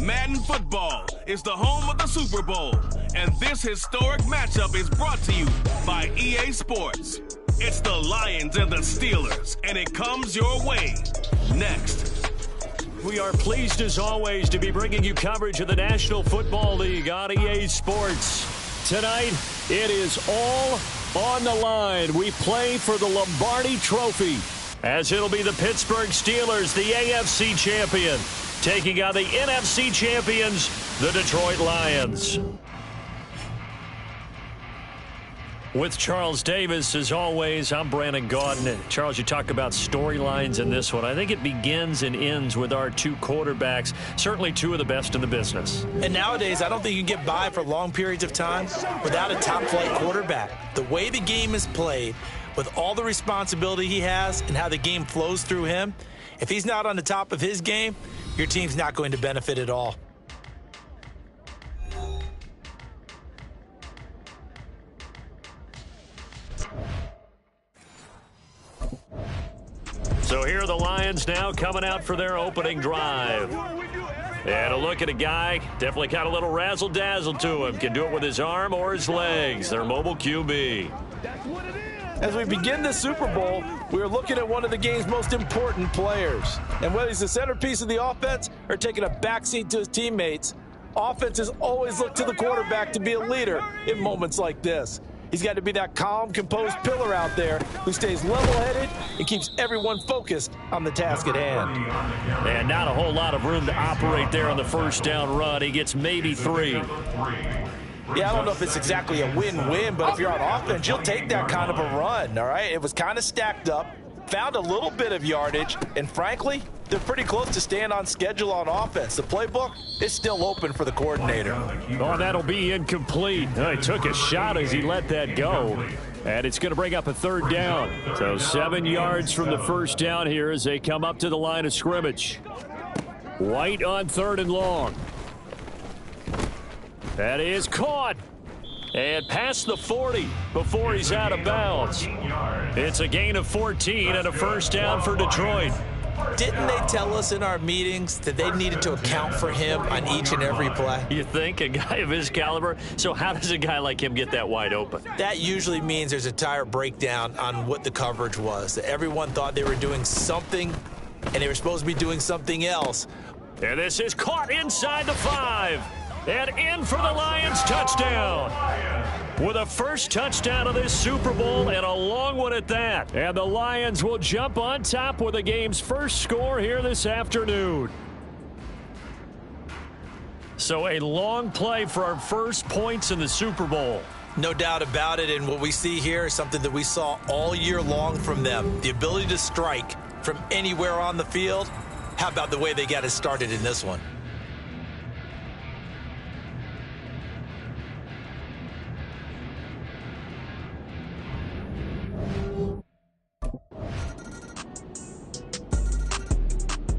Madden Football is the home of the Super Bowl, and this historic matchup is brought to you by EA Sports. It's the Lions and the Steelers, and it comes your way next. We are pleased, as always, to be bringing you coverage of the National Football League on EA Sports. Tonight, it is all on the line. We play for the Lombardi Trophy, as it'll be the Pittsburgh Steelers, the AFC champion, taking on the NFC champions, the Detroit Lions. With Charles Davis, as always, I'm Brandon Gaudin. Charles, you talk about storylines in this one. I think it begins and ends with our two quarterbacks, certainly two of the best in the business. And nowadays, I don't think you can get by for long periods of time without a top-flight quarterback. The way the game is played, with all the responsibility he has and how the game flows through him, if he's not on the top of his game, your team's not going to benefit at all. So here are the Lions now coming out for their opening drive. And a look at a guy, definitely got a little razzle-dazzle to him. Can do it with his arm or his legs. Their mobile QB. As we begin the Super Bowl, we're looking at one of the game's most important players. And whether he's the centerpiece of the offense or taking a backseat to his teammates, offenses always look to the quarterback to be a leader in moments like this. He's got to be that calm, composed pillar out there who stays level-headed and keeps everyone focused on the task at hand. And not a whole lot of room to operate there on the first down run. He gets maybe 3. Yeah, I don't know if it's exactly a win-win, but if you're on offense, you'll take that kind of a run, all right? It was kind of stacked up, found a little bit of yardage, and frankly, they're pretty close to staying on schedule on offense. The playbook is still open for the coordinator. Oh, that'll be incomplete. He took a shot as he let that go. And it's going to bring up a third down. So 7 yards from the first down here as they come up to the line of scrimmage. White on 3rd and long. That is caught. And past the 40 before he's out of bounds. It's a gain of 14 and a first down for Detroit. Didn't they tell us in our meetings that they needed to account for him on each and every play? You think, a guy of his caliber? So how does a guy like him get that wide open? That usually means there's a tire breakdown on what the coverage was. That everyone thought they were doing something, and they were supposed to be doing something else. And this is caught inside the 5. And in for the Lions touchdown. With a first touchdown of this Super Bowl and a long one at that. And the Lions will jump on top with the game's first score here this afternoon. So a long play for our first points in the Super Bowl. No doubt about it, and what we see here is something that we saw all year long from them. The ability to strike from anywhere on the field. How about the way they got it started in this one?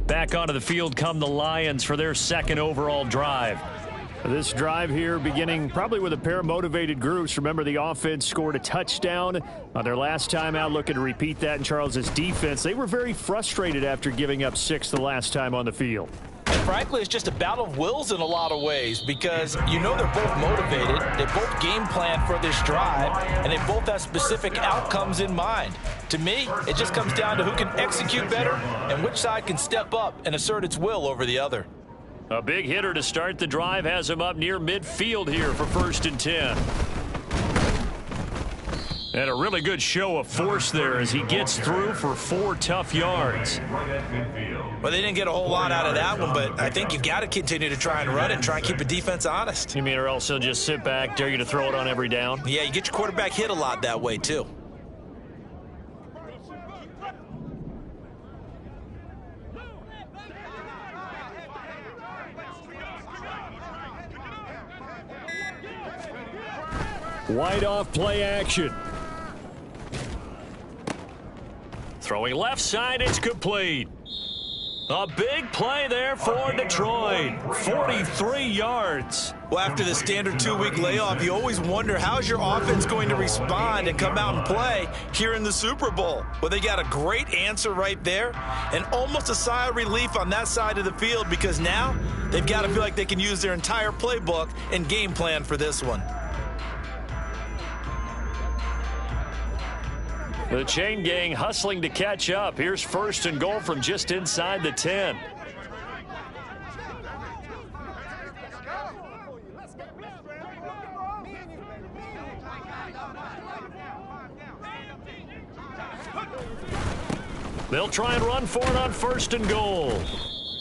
Back onto the field come the Lions for their second overall drive. This drive here beginning probably with a pair of motivated groups. Remember, the offense scored a touchdown on their last time out. Looking to repeat that in Charles's defense. They were very frustrated after giving up 6 the last time on the field. And frankly, it's just a battle of wills in a lot of ways because you know they're both motivated, they both game plan for this drive, and they both have specific outcomes in mind. To me, it just comes down to who can execute better and which side can step up and assert its will over the other. A big hitter to start the drive has him up near midfield here for 1st and 10. And a really good show of force there as he gets through for 4 tough yards. Well, they didn't get a whole lot out of that one, but I think you've got to continue to try and run it and try and keep the defense honest. You mean, or else he'll just sit back, dare you to throw it on every down? Yeah, you get your quarterback hit a lot that way, too. Wide off play action. Throwing left side, it's complete. A big play there for Detroit. 43 yards. Well, after the standard 2-week layoff, you always wonder how's your offense going to respond and come out and play here in the Super Bowl. Well, they got a great answer right there and almost a sigh of relief on that side of the field because now they've got to feel like they can use their entire playbook and game plan for this one. The chain gang hustling to catch up. Here's 1st and goal from just inside the 10. They'll try and run for it on 1st and goal.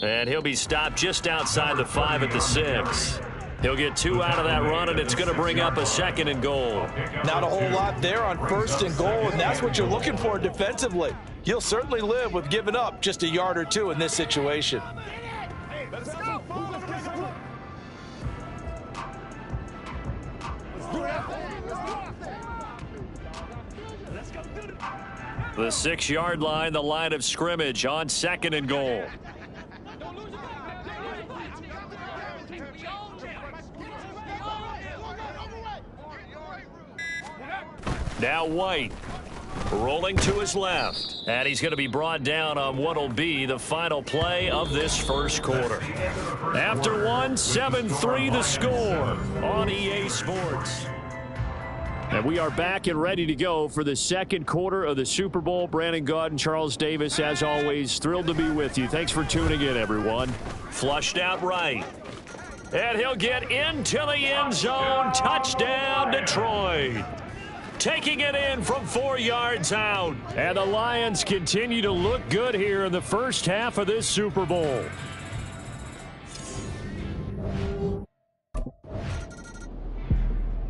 And he'll be stopped just outside the 5 at the 6. He'll get 2 out of that run, and it's going to bring up a 2nd and goal. Not a whole lot there on 1st and goal, and that's what you're looking for defensively. You'll certainly live with giving up just a yard or 2 in this situation. The 6-yard line, the line of scrimmage on 2nd and goal. Now White rolling to his left. And he's going to be brought down on what will be the final play of this first quarter. After one, 7-3 the score on EA Sports. And we are back and ready to go for the second quarter of the Super Bowl. Brandon Gaudin, Charles Davis, as always, thrilled to be with you. Thanks for tuning in, everyone. Flushed out right. And he'll get into the end zone. Touchdown, Detroit. Taking it in from 4 yards out. And the Lions continue to look good here in the first half of this Super Bowl.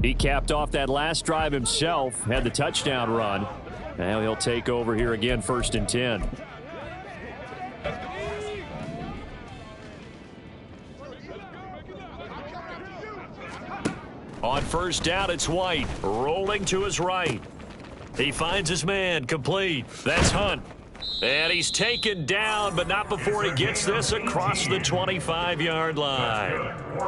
He capped off that last drive himself, had the touchdown run. Now he'll take over here again, 1st and 10. On 1st down, it's White, rolling to his right. He finds his man, complete. That's Hunt. And he's taken down, but not before he gets this across the 25-yard line.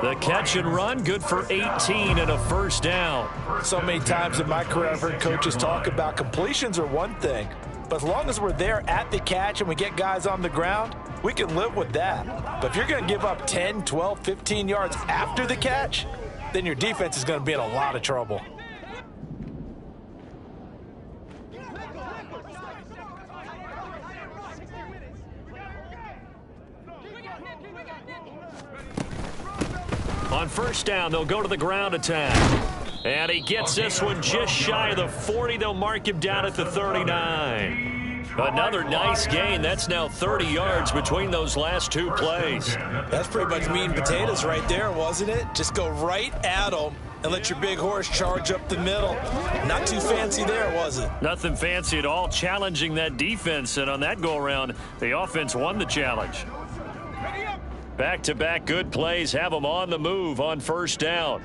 The catch and run, good for 18 and a 1st down. So many times in my career, I've heard coaches talk about completions are one thing, but as long as we're there at the catch and we get guys on the ground, we can live with that. But if you're going to give up 10, 12, 15 yards after the catch, then your defense is going to be in a lot of trouble. On 1st down, they'll go to the ground attack. And he gets this one just shy of the 40. They'll mark him down at the 39. Another nice gain. That's now 30 yards between those last 2 plays. That's pretty much meat and potatoes right there, wasn't it? Just go right at them and let your big horse charge up the middle. Not too fancy there, was it? Nothing fancy at all, challenging that defense. And on that go-around, the offense won the challenge. Back-to-back good plays have them on the move on 1st down.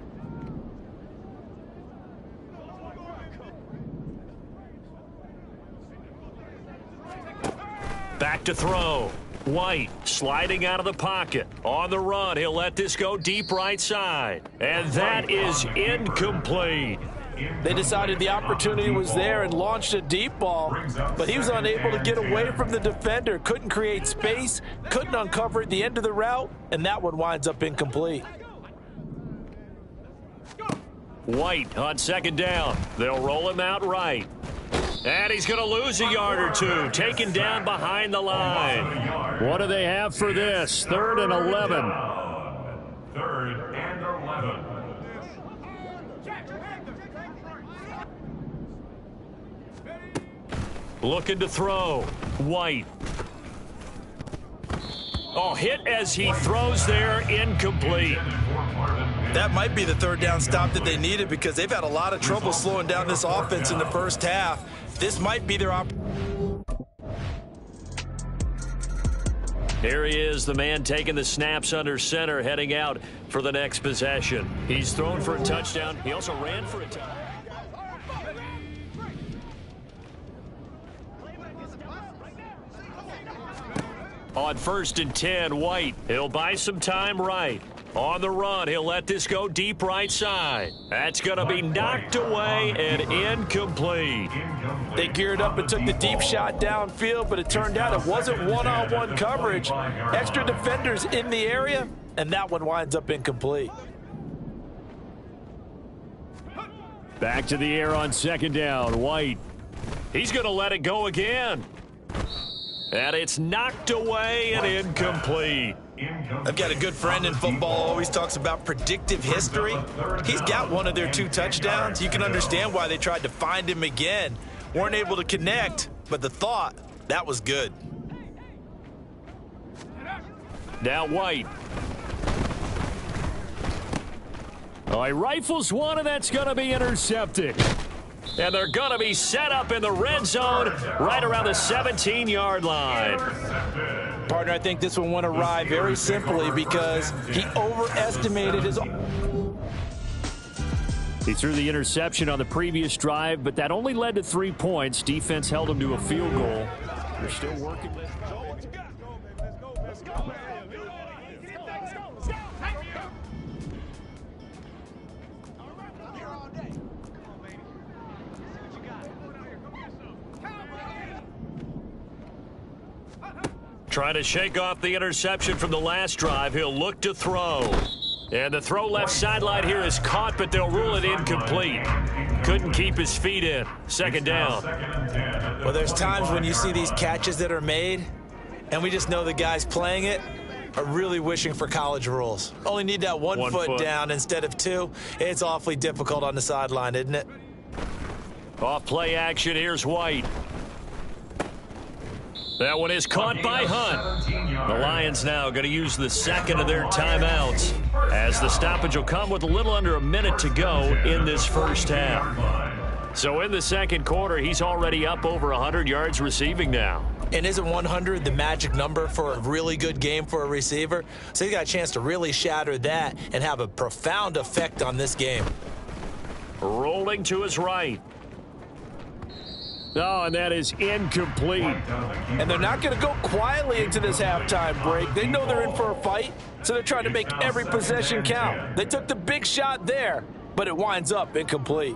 Back to throw. White sliding out of the pocket. On the run, he'll let this go deep right side. And that is incomplete. They decided the opportunity was there and launched a deep ball, but he was unable to get away from the defender, couldn't create space, couldn't uncover at the end of the route, and that one winds up incomplete. White on 2nd down. They'll roll him out right. And he's going to lose a yard or 2, taken down behind the line. What do they have for this? 3rd and 11. 3rd and 11. Looking to throw. White. Oh, hit as he throws there, incomplete. That might be the 3rd down stop that they needed because they've had a lot of trouble slowing down this offense in the first half. This might be their opportunity. Here he is, the man taking the snaps under center, heading out for the next possession. He's thrown for a touchdown. He also ran for a touchdown. On 1st and 10, White. He'll buy some time right. On the run, he'll let this go deep right side. That's going to be knocked away and incomplete. They geared up and took the deep shot downfield, but it turned out it wasn't one-on-one coverage. Extra defenders in the area, and that one winds up incomplete. Back to the air on 2nd down, White. He's going to let it go again. And it's knocked away and incomplete. I've got a good friend in football, always talks about predictive history. He's got one of their 2 touchdowns. You can understand why they tried to find him again. Weren't able to connect, but the thought, that was good. Now White. Oh, he rifles one, and that's going to be intercepted. And they're going to be set up in the red zone right around the 17-yard line. Partner, I think this one went awry very simply because he overestimated his... He threw the interception on the previous drive, but that only led to 3 points. Defense held him to a field goal. They're still working. Trying to shake off the interception from the last drive. He'll look to throw. And the throw left sideline here is caught, but they'll rule it incomplete. Couldn't keep his feet in. 2nd down. Well, there's times when you see these catches that are made, and we just know the guys playing it are really wishing for college rules. Only need that one foot down instead of 2. It's awfully difficult on the sideline, isn't it? Off play action. Here's White. That one is caught by Hunt. The Lions now going to use the 2nd of their timeouts as the stoppage will come with a little under a minute to go in this first half. So in the 2nd quarter, he's already up over 100 yards receiving now. And isn't 100 the magic number for a really good game for a receiver? So he's got a chance to really shatter that and have a profound effect on this game. Rolling to his right. Oh, and that is incomplete. And they're not going to go quietly into this halftime break. They know they're in for a fight, so they're trying to make every possession count. They took the big shot there, but it winds up incomplete.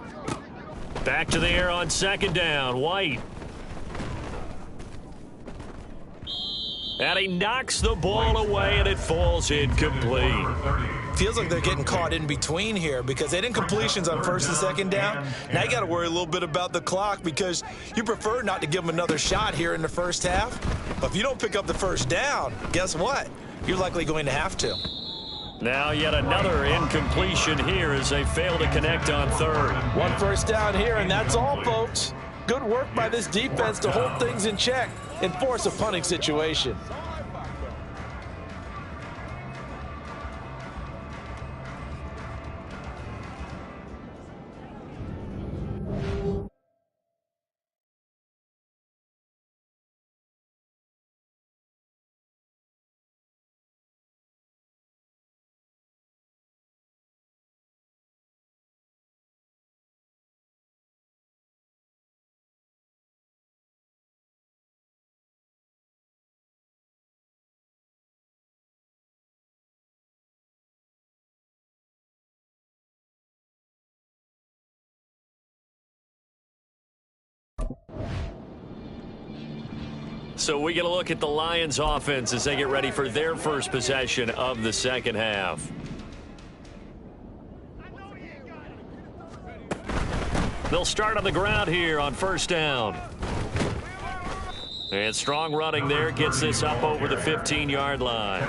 Back to the air on 2nd down. White. And he knocks the ball away, and it falls incomplete. Feels like they're getting caught in between here because they had incompletions on 1st and 2nd down. Now you got to worry a little bit about the clock because you prefer not to give them another shot here in the first half. But if you don't pick up the 1st down, guess what? You're likely going to have to. Now yet another incompletion here as they fail to connect on 3rd. 1 first down here, and that's all, folks. Good work by this defense to hold things in check and force a punting situation. So we get a look at the Lions offense as they get ready for their first possession of the 2nd half. They'll start on the ground here on 1st down. And strong running there gets this up over the 15-yard line.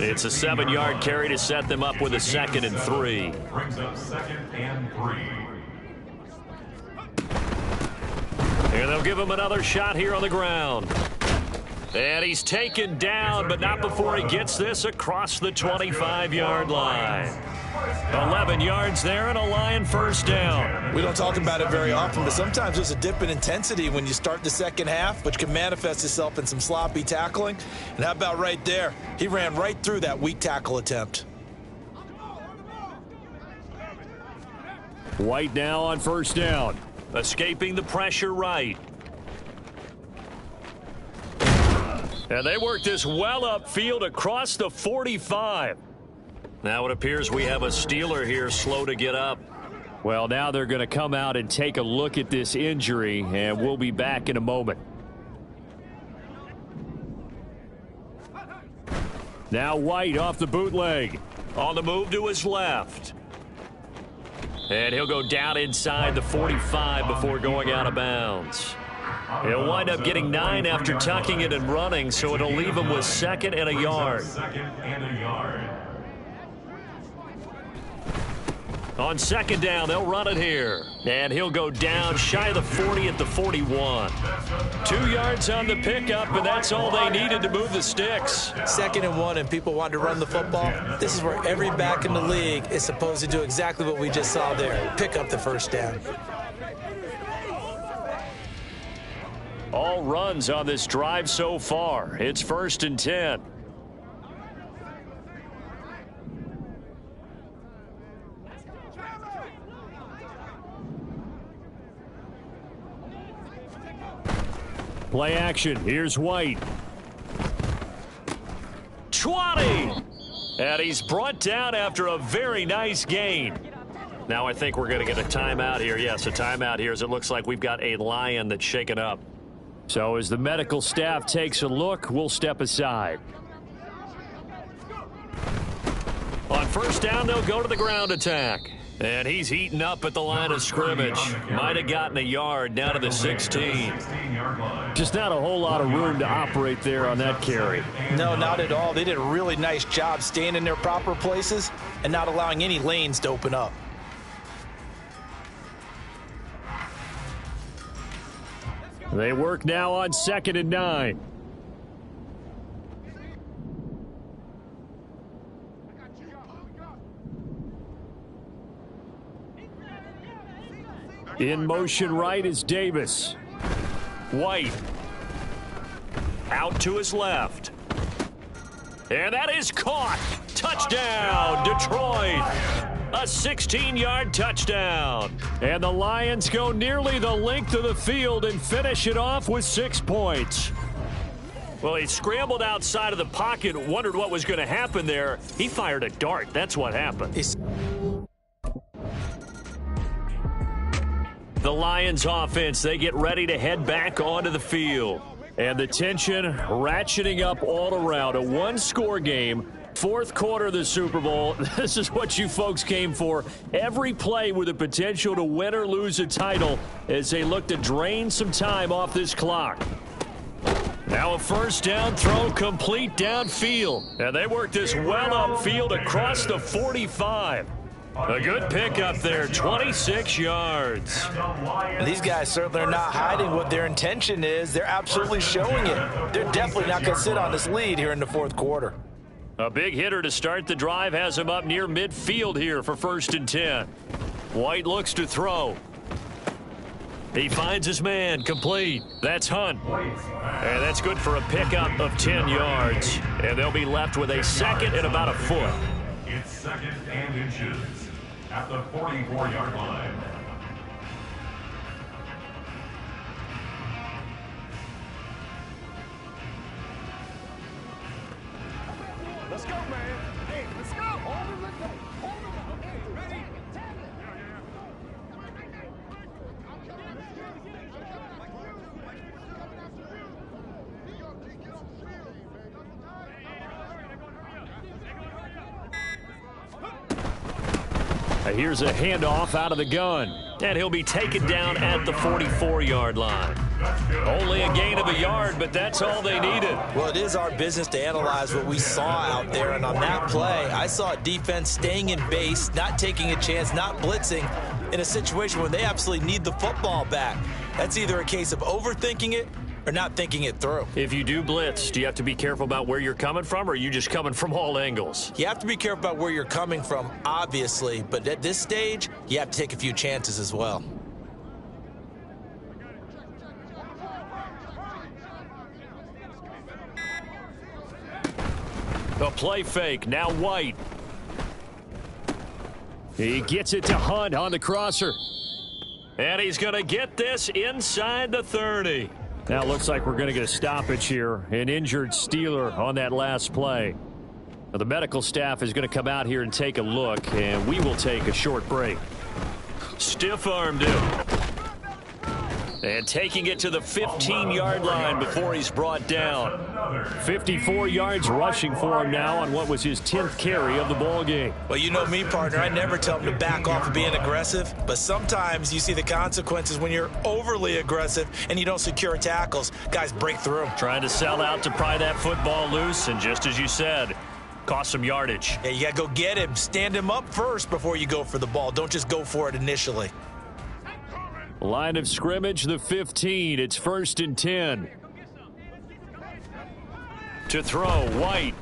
It's a 7-yard carry to set them up with a 2nd and 3. Brings up 2nd and 3. And they'll give him another shot here on the ground. And he's taken down, but not before he gets this across the 25-yard line. 11 yards there and a Lion 1st down. We don't talk about it very often, but sometimes there's a dip in intensity when you start the 2nd half, which can manifest itself in some sloppy tackling. And how about right there? He ran right through that weak tackle attempt. White now on 1st down. Escaping the pressure right. And they work this well upfield across the 45. Now it appears we have a Steeler here slow to get up. Well, now they're going to come out and take a look at this injury, and we'll be back in a moment. Now White off the bootleg. On the move to his left. And he'll go down inside the 45 before going out of bounds. He'll wind up getting 9 after tucking it and running, so it'll leave him with 2nd and a yard. On 2nd down, they'll run it here. And he'll go down shy of the 40 at the 41. 2 yards on the pickup, and that's all they needed to move the sticks. 2nd and 1, and people want to run the football. This is where every back in the league is supposed to do exactly what we just saw there. Pick up the first down. All runs on this drive so far. It's 1st and 10. Play action. Here's White. 20! And he's brought down after a very nice gain. Now I think we're going to get a timeout here. Yes, a timeout here as it looks like we've got a Lion that's shaken up. So as the medical staff takes a look, we'll step aside. On 1st down, they'll go to the ground attack. And he's eaten up at the line of scrimmage. Might have gotten a yard down to the 16. Just not a whole lot of room to operate there on that carry. No, not at all. They did a really nice job staying in their proper places and not allowing any lanes to open up. They work now on 2nd and 9. In motion right is Davis. White. Out to his left. And that is caught. Touchdown, Detroit. A 16-yard touchdown. And the Lions go nearly the length of the field and finish it off with 6 points. Well, he scrambled outside of the pocket, wondered what was going to happen there. He fired a dart. That's what happened. The Lions offense, they get ready to head back onto the field. And the tension ratcheting up all around. A one-score game. 4th quarter of the Super Bowl. This is what you folks came for. Every play with the potential to win or lose a title as they look to drain some time off this clock. Now a 1st down throw complete downfield. And they work this well upfield across the 45. A good pickup there, 26 yards. These guys certainly are not hiding what their intention is. They're absolutely showing it. They're definitely not going to sit on this lead here in the 4th quarter. A big hitter to start the drive has him up near midfield here for 1st and 10. White looks to throw. He finds his man, complete. That's Hunt. And that's good for a pickup of 10 yards. And they'll be left with a 2nd and about a foot. It's 2nd and inches at the 44-yard line. Let's go, man. Hey, let's go. Hold him, let's go. Hold him. Okay, ready? Here's a handoff out of the gun. And he'll be taken down at the 44-yard line. Only a gain of a yard, but that's all they needed. Well, it is our business to analyze what we saw out there, and on that play, I saw a defense staying in base, not taking a chance, not blitzing in a situation where they absolutely need the football back. That's either a case of overthinking it or not thinking it through. If you do blitz, do you have to be careful about where you're coming from, or are you just coming from all angles? You have to be careful about where you're coming from, obviously, but at this stage, you have to take a few chances as well. The play fake, now White. He gets it to Hunt on the crosser. And he's going to get this inside the 30. Now it looks like we're going to get a stoppage here. An injured Steeler on that last play. Now, the medical staff is going to come out here and take a look, and we will take a short break. Stiff-armed him. And taking it to the 15-yard line before he's brought down. 54 yards rushing for him now on what was his 10th carry of the ball game. Well, you know me, partner. I never tell him to back off of being aggressive, but sometimes you see the consequences when you're overly aggressive and you don't secure tackles. Guys break through them. Trying to sell out to pry that football loose, and just as you said, cost some yardage. Yeah, you got to go get him. Stand him up first before you go for the ball. Don't just go for it initially. Line of scrimmage, the 15. It's 1st and 10. To throw, White.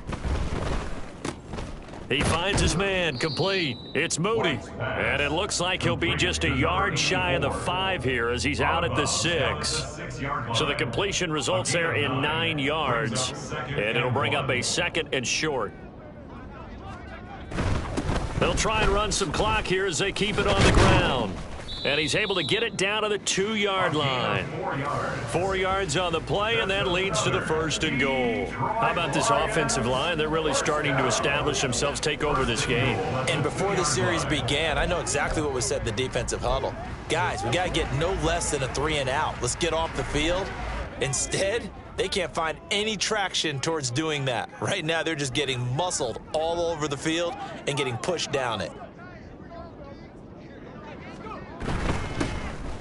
He finds his man, complete. It's Moody. And it looks like he'll be just a yard shy of the 5 here as he's out at the 6. So the completion results there in 9 yards. And it'll bring up a 2nd and short. They'll try and run some clock here as they keep it on the ground. And he's able to get it down to the 2-yard line. 4 yards on the play, and that leads to the 1st and goal. How about this offensive line? They're really starting to establish themselves, take over this game. And before the series began, I know exactly what was said in the defensive huddle. Guys, we got to get no less than a 3-and-out. Let's get off the field. Instead, they can't find any traction towards doing that. Right now, they're just getting muscled all over the field and getting pushed down it.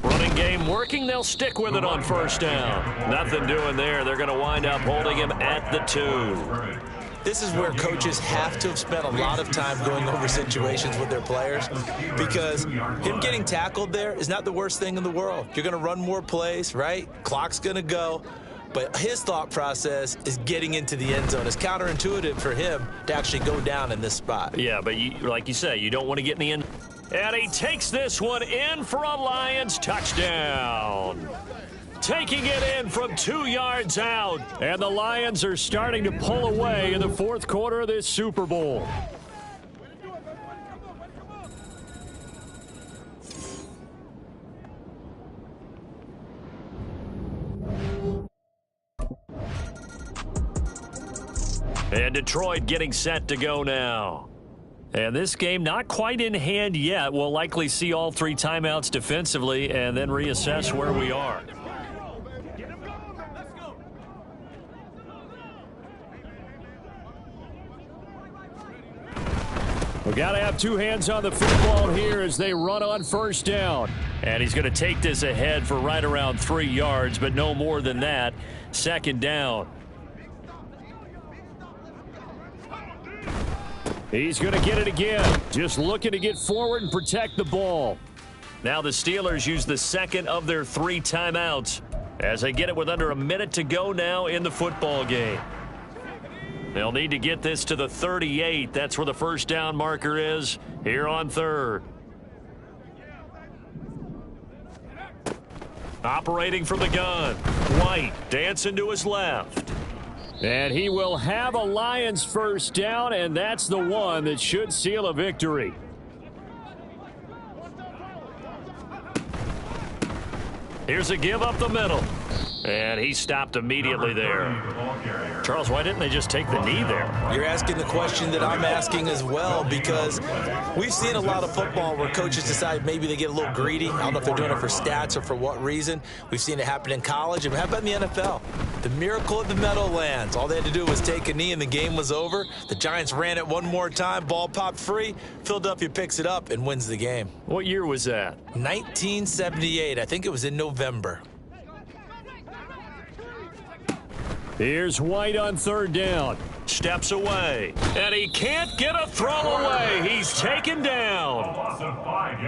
Running game working. They'll stick with it on 1st down. Nothing doing there. They're going to wind up holding him at the 2. This is where coaches have to have spent a lot of time going over situations with their players, because him getting tackled there is not the worst thing in the world. You're going to run more plays, right? Clock's going to go. But his thought process is getting into the end zone. It's counterintuitive for him to actually go down in this spot. Yeah, but like you say, you don't want to get in the end. And he takes this one in for a Lions touchdown. Taking it in from 2 yards out. And the Lions are starting to pull away in the 4th quarter of this Super Bowl. And Detroit getting set to go now. And this game not quite in hand yet. We'll likely see all 3 timeouts defensively and then reassess where we are. We got to have 2 hands on the football here as they run on 1st down. And he's going to take this ahead for right around 3 yards, but no more than that. 2nd down. He's going to get it again. Just looking to get forward and protect the ball. Now the Steelers use the 2nd of their 3 timeouts as they get it with under a minute to go now in the football game. They'll need to get this to the 38. That's where the 1st down marker is here on 3rd. Operating from the gun. White dancing to his left. And he will have a Lions 1st down, and that's the one that should seal a victory. Here's a give up the middle. And he stopped immediately there. Charles, why didn't they just take the knee there? You're asking the question that I'm asking as well, because we've seen a lot of football where coaches decide maybe they get a little greedy. I don't know if they're doing it for stats or for what reason. We've seen it happen in college. And how about in the NFL? The miracle of the Meadowlands. All they had to do was take a knee and the game was over. The Giants ran it one more time. Ball popped free. Philadelphia picks it up and wins the game. What year was that? 1978. I think it was in November. Here's White on 3rd down. Steps away. And he can't get a throw away. He's taken down.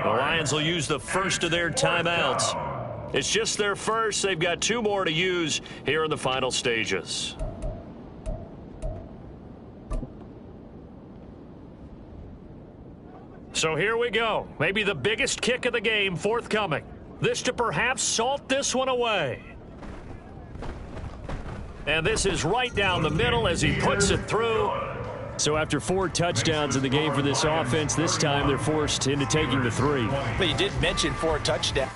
The Lions will use the 1st of their timeouts. It's just their 1st. They've got 2 more to use here in the final stages. So here we go. Maybe the biggest kick of the game forthcoming. This to perhaps salt this one away. And this is right down the middle as he puts it through. So after 4 touchdowns in the game for this offense, this time they're forced into taking the 3. But you did mention 4 touchdowns.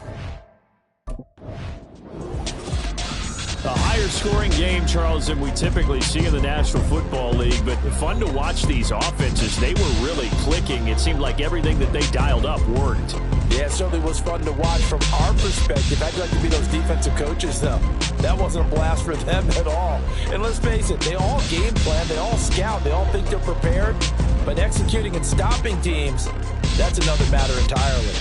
higher scoring game, Charles, than we typically see in the National Football League, but fun to watch these offenses. They were really clicking. It seemed like everything that they dialed up worked. Yeah, it certainly was fun to watch from our perspective. How'd you like to be those defensive coaches, though? That wasn't a blast for them at all. And let's face it, they all game plan, they all scout, they all think they're prepared, but executing and stopping teams, that's another matter entirely.